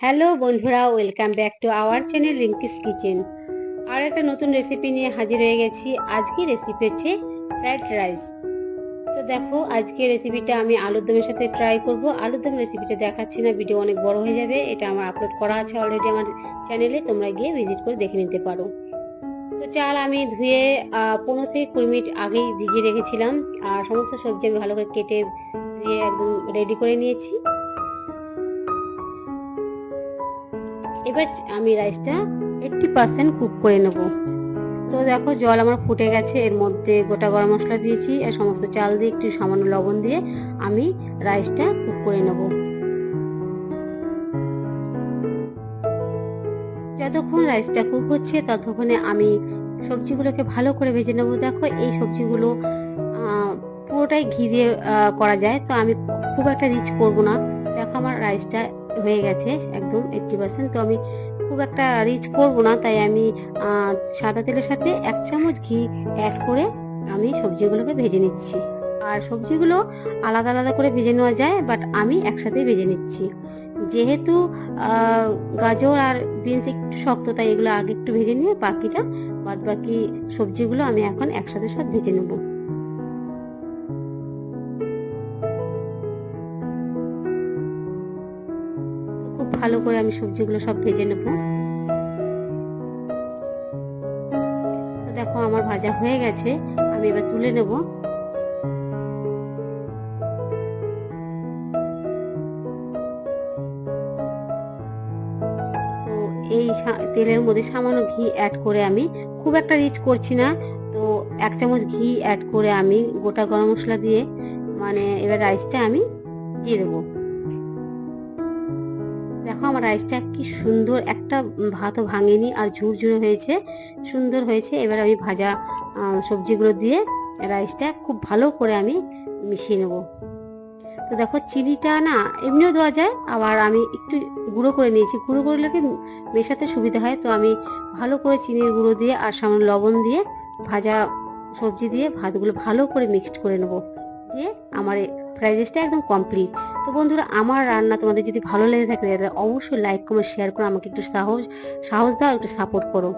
Hello বন্ধুরা, welcome back to our channel Rinki's kitchen. আর একটা নতুন রেসিপি নিয়ে হাজির হয়ে গেছি। আজকে রেসিপি হচ্ছে ফ্রাইড রাইস। তো দেখো, আজকে রেসিপিটা আমি আলুর দমের সাথে ট্রাই করব। আলুর দম রেসিপিটা দেখাচ্ছি না, ভিডিও অনেক বড় হয়ে যাবে। এটা আমার আপলোড করা আছে অলরেডি আমার চ্যানেলে, তোমরা গিয়ে ভিজিট করে দেখে নিতে পারো। তো চাল আমি ধুয়ে 15 থেকে 20 মিনিট আগেই ভিজিয়ে রেখেছিলাম। আর সমস্ত সবজি আমি ভালো করে কেটে ধুয়ে একদম রেডি করে নিয়েছি। এবার আমি রাইসটা 80% কুক করে নেব। তো দেখো, জল আমার ফুটে গেছে, এর মধ্যে গোটা গরম মশলা দিয়েছি আর সমস্ত চাল দিয়ে একটু সামান্য লবণ দিয়ে আমি রাইসটা কুক করে নেব। যতক্ষণ রাইসটা কুক হচ্ছে ততক্ষণে আমি সবজিগুলোকে ভালো করে ভেজে নেব। দেখো, এই সবজিগুলো পুরোটাই ঘি দিয়ে করা যায়, তো আমি খুব একটা রিচ করব না। দেখো, আমার রাইসটা হয়ে গেছে একদম 80%। তো আমি খুব একটা রিচ করব না, তাই আমি সাদা তেলের সাথে 1 চামচ ঘি অ্যাড করে আমি সবজিগুলোকে ভেজে নিচ্ছি। আর সবজিগুলো আলাদা আলাদা করে ভেজে নেওয়া যায়, বাট আমি একসাথেই ভেজে নিচ্ছি। যেহেতু গাজর আর বিনস একটু শক্ত, তাই এগুলো আগে একটু ভেজে নিয়ে বাকিটা বাদ বাকি সবজিগুলো আমি এখন একসাথে সব ভেজে নেব। খুব ভালো করে আমি সবজিগুলো সব ভেজে নেব। তো দেখো, আমার ভাজা হয়ে গেছে, আমি এবার তুলে নেব। তো এই তেলের মধ্যে সামান্য ঘি অ্যাড করে, আমি খুব একটা রিচ করছি না, তো 1 চামচ ঘি অ্যাড করে আমি গোটা গরম মশলা দিয়ে এবার রাইসটা আমি দিয়ে দেবো। দেখো, আমার রাইসটা কি সুন্দর, একটা ভাতও ভাঙেনি আর ঝুরঝুরে হয়েছে, সুন্দর হয়েছে। এবার আমি ভাজা সবজিগুলো দিয়ে রাইসটা খুব ভালো করে আমি মিশিয়ে নেব। তো দেখো, চিনিটা না এমনিও দেওয়া যায়, আবার আমি একটু গুঁড়ো করে নিয়েছি, গুঁড়ো করলে কি মেশাতে সুবিধা হয়। তো আমি ভালো করে চিনির গুঁড়ো দিয়ে আর সামান্য লবণ দিয়ে ভাজা সবজি দিয়ে ভাতগুলো ভালো করে মিক্সড করে নেব। দিয়ে আমার ফ্রাইড রাইসটা একদম কমপ্লিট। তো বন্ধুরা, আমার রান্না তোমাদের যদি ভালো লেগে থাকে অবশ্যই লাইক কমেন্ট শেয়ার করো, আমাকে একটু সাহস দাও, একটু সাপোর্ট করো।